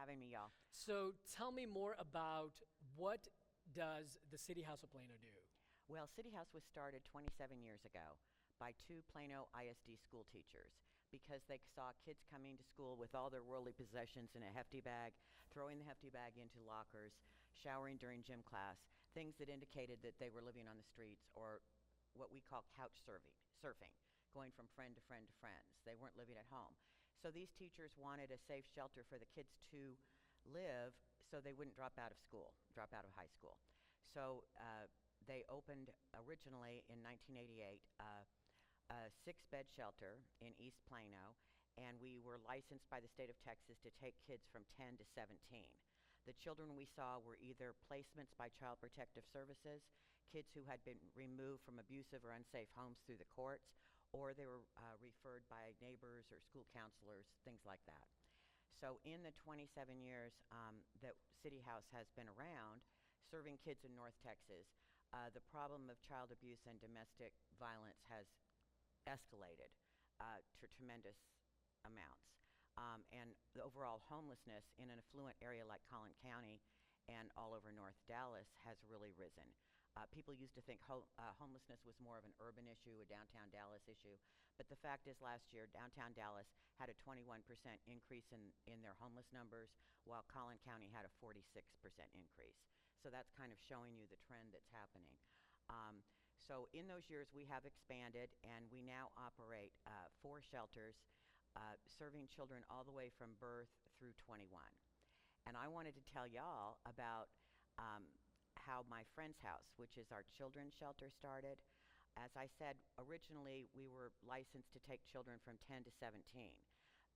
having me, y'all. So tell me more about what does the City House of Plano do? Well, City House was started 27 years ago by two Plano ISD school teachers because they saw kids coming to school with all their worldly possessions in a hefty bag, throwing the hefty bag into lockers, showering during gym class, things that indicated that they were living on the streets, or what we call couch surfing, going from friend to friend to friends. They weren't living at home. So these teachers wanted a safe shelter for the kids to live so they wouldn't drop out of high school. So they opened originally in 1988 a 6-bed shelter in East Plano, and we were licensed by the state of Texas to take kids from 10 to 17. The children we saw were either placements by Child Protective Services, kids who had been removed from abusive or unsafe homes through the courts, or they were referred by neighbors or school counselors, things like that. So in the 27 years that City House has been around, serving kids in North Texas, the problem of child abuse and domestic violence has escalated to tremendous amounts. And the overall homelessness in an affluent area like Collin County and all over North Dallas has really risen. People used to think homelessness was more of an urban issue, a downtown Dallas issue, but the fact is last year downtown Dallas had a 21% increase in their homeless numbers, while Collin County had a 46% increase. So that's kind of showing you the trend that's happening. So in those years we have expanded, and we now operate 4 shelters serving children all the way from birth through 21. And I wanted to tell y'all about how my friend's house, which is our children's shelter, started. As I said, originally we were licensed to take children from 10 to 17.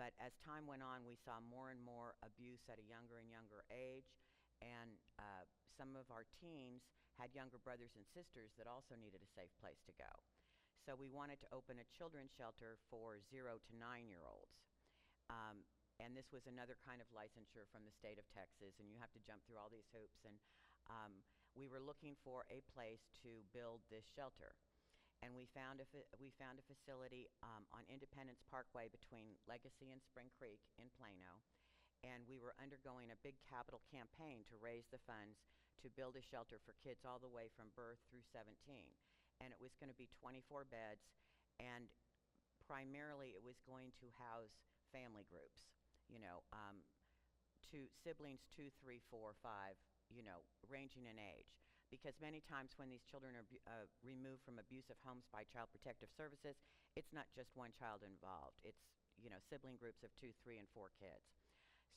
But as time went on, we saw more and more abuse at a younger and younger age. And some of our teens had younger brothers and sisters that also needed a safe place to go. So we wanted to open a children's shelter for 0 to 9-year-olds. And this was another kind of licensure from the state of Texas, and you have to jump through all these hoops. And we were looking for a place to build this shelter. And we found a facility on Independence Parkway between Legacy and Spring Creek in Plano. And we were undergoing a big capital campaign to raise the funds to build a shelter for kids all the way from birth through 17. And it was going to be 24 beds, and primarily it was going to house family groups, to siblings 2, 3, 4, 5, ranging in age. Because many times when these children are removed from abusive homes by Child Protective Services, it's not just one child involved. It's, sibling groups of 2, 3, and 4 kids.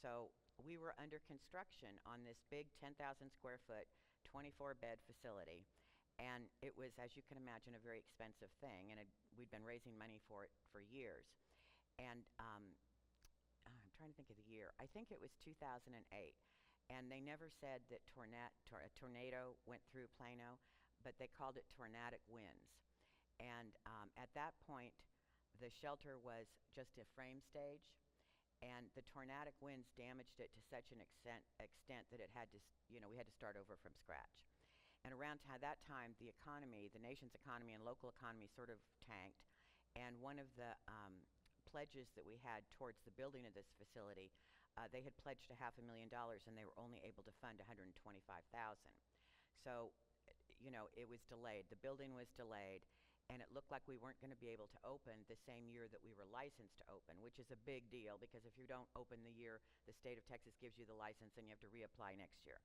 So we were under construction on this big 10,000 square foot, 24-bed facility. And it was, as you can imagine, a very expensive thing. And we'd been raising money for it for years. And I'm trying to think of the year. I think it was 2008. And they never said that a tornado went through Plano, but they called it tornadic winds. And at that point, the shelter was just a frame stage. And the tornadic winds damaged it to such an extent that it had to, we had to start over from scratch. And around that time, the nation's economy and local economy sort of tanked. And one of the pledges that we had towards the building of this facility, they had pledged $500,000, and they were only able to fund $125,000. So, it was delayed. The building was delayed. And it looked like we weren't going to be able to open the same year that we were licensed to open, which is a big deal, because if you don't open the year the state of Texas gives you the license, and you have to reapply next year.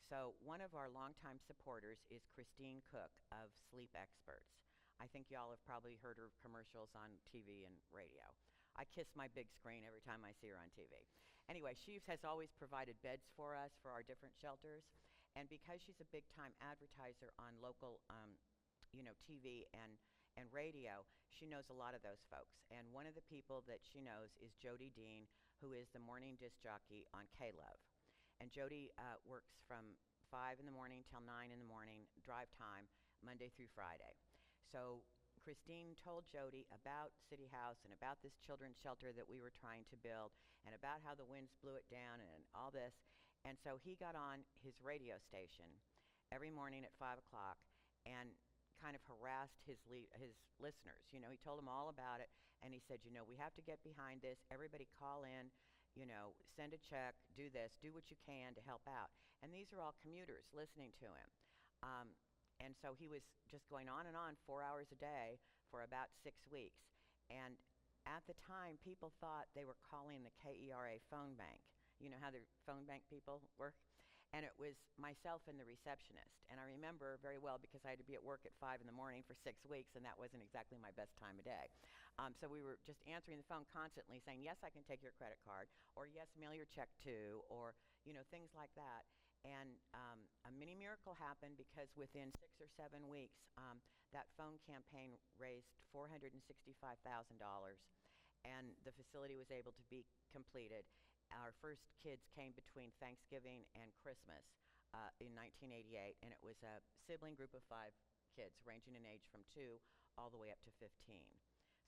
So one of our longtime supporters is Christine Cook of Sleep Experts. I think y'all have probably heard her commercials on TV and radio. I kiss my big screen every time I see her on TV. Anyway, she has always provided beds for us for our different shelters. And because she's a big-time advertiser on local TV and radio, she knows a lot of those folks. And one of the people that she knows is Jody Dean, who is the morning disc jockey on K-Love. And Jody works from 5 in the morning till 9 in the morning, drive time, Monday through Friday. So Christine told Jody about City House and about this children's shelter that we were trying to build, and about how the winds blew it down and all this. And so he got on his radio station every morning at 5 o'clock and kind of harassed his listeners. He told them all about it, and he said, we have to get behind this. Everybody call in. send a check, do this, do what you can to help out. And these are all commuters listening to him. And so he was just going on and on 4 hours a day for about 6 weeks. And at the time, people thought they were calling the KERA phone bank. You know how the phone bank people work? And it was myself and the receptionist. And I remember very well because I had to be at work at 5 in the morning for 6 weeks, and that wasn't exactly my best time of day. So we were just answering the phone constantly saying, yes, I can take your credit card, or yes, mail your check too, or, things like that. And a mini miracle happened because within 6 or 7 weeks, that phone campaign raised $465,000, and the facility was able to be completed. Our first kids came between Thanksgiving and Christmas in 1988, and it was a sibling group of 5 kids ranging in age from 2 all the way up to 15.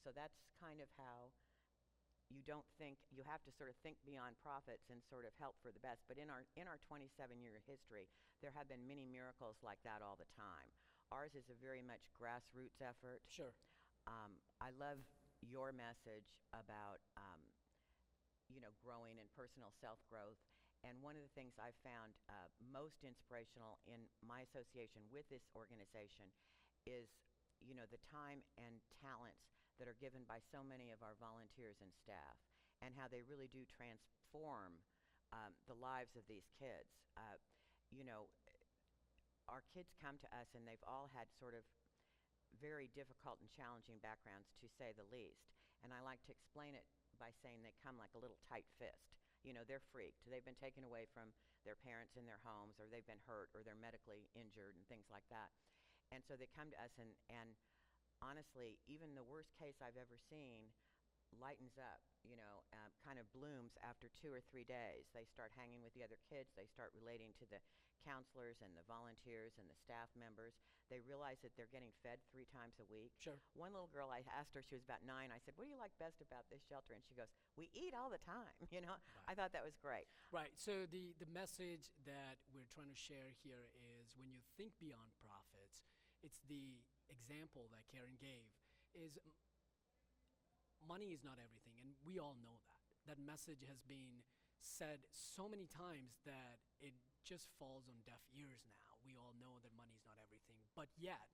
So that's kind of how you have to sort of think beyond profits and sort of help for the best. But in our 27-year history, there have been many miracles like that all the time. Ours is a very much grassroots effort. Sure. I love your message about growing and personal self-growth. And one of the things I've found most inspirational in my association with this organization is, the time and talents that are given by so many of our volunteers and staff, and how they really do transform the lives of these kids. Our kids come to us, and they've all had sort of very difficult and challenging backgrounds, to say the least. And I like to explain it by saying they come like a little tight fist. They're freaked. They've been taken away from their parents in their homes, or they've been hurt, or they're medically injured and things like that. And so they come to us, and honestly, even the worst case I've ever seen lightens up, kind of blooms after 2 or 3 days. They start hanging with the other kids. They start relating to the counselors and the volunteers and the staff members. They realize that they're getting fed 3 times a week. Sure. One little girl, I asked her, she was about 9, I said, what do you like best about this shelter? And she goes, we eat all the time, Right. I thought that was great. Right. So the message that we're trying to share here is, when you think beyond profits, it's the example that Karen gave, is money is not everything, and we all know that. That message has been said so many times that it just falls on deaf ears now. We all know that money is not everything, but yet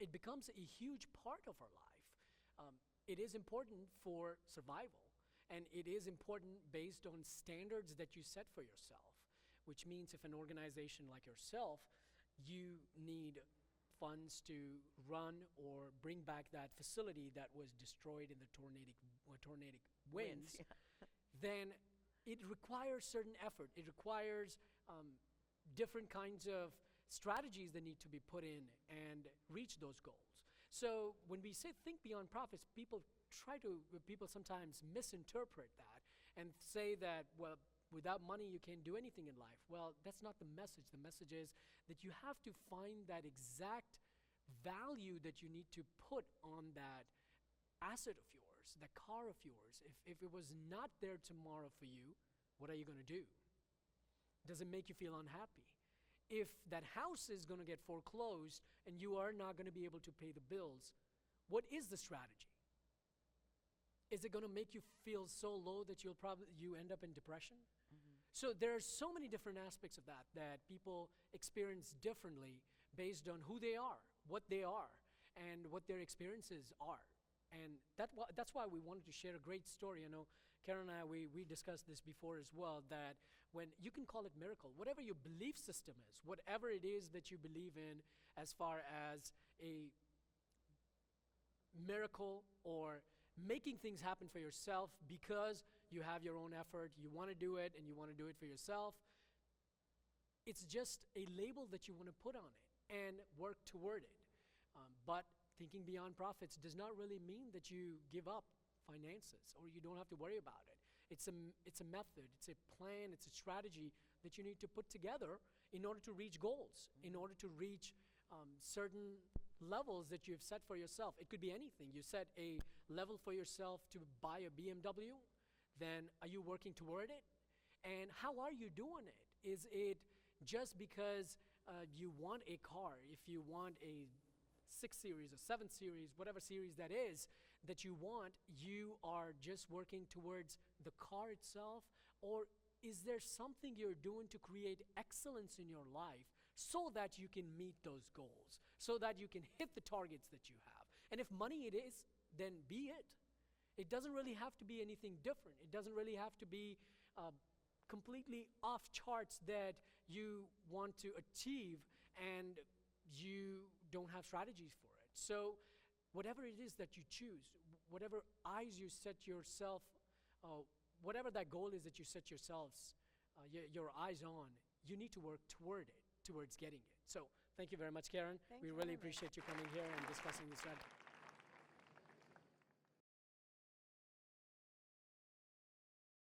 it becomes a huge part of our life. It is important for survival, and it is important based on standards that you set for yourself, which means if an organization like yourself, you need funds to run or bring back that facility that was destroyed in the tornadic winds, Yeah. then it requires certain effort. It requires different kinds of strategies that need to be put in and reach those goals. So when we say think beyond profits, people sometimes misinterpret that and say that, well, without money you can't do anything in life. Well, that's not the message. The message is that you have to find that exact value that you need to put on that asset of yours, that car of yours. If it was not there tomorrow for you, what are you going to do? Does it make you feel unhappy? If that house is going to get foreclosed and you are not going to be able to pay the bills, what is the strategy? Is it going to make you feel so low that you end up in depression? Mm-hmm. So there are so many different aspects of that people experience differently based on who they are, what they are, and what their experiences are. And that's why we wanted to share a great story. I know Karen and I, we discussed this before as well, that when you can call it miracle, whatever your belief system is, whatever it is that you believe in as far as a miracle or making things happen for yourself because you have your own effort, you want to do it, and you want to do it for yourself, it's just a label that you want to put on it and work toward it. But thinking beyond profits does not really mean that you give up finances or you don't have to worry about it. It's a method, it's a plan, it's a strategy that you need to put together in order to reach goals, in order to reach certain levels that you've set for yourself. It could be anything. You set a level for yourself to buy a BMW, then are you working toward it? And how are you doing it? Is it just because you want a car? If you want a 6 Series or 7 Series, whatever series that is that you want, you are just working towards the car itself, Or is there something you're doing to create excellence in your life so that you can meet those goals, so that you can hit the targets that you have? And if money it is, then be it. It doesn't really have to be anything different. It doesn't really have to be completely off charts that you want to achieve and you don't have strategies for it. So whatever it is that you choose, whatever eyes you set yourself, whatever that goal is that you set yourselves, your eyes on, you need to work toward it, towards getting it. So thank you very much, Karen. Thanks We for really having me. appreciate you coming here and discussing this strategy.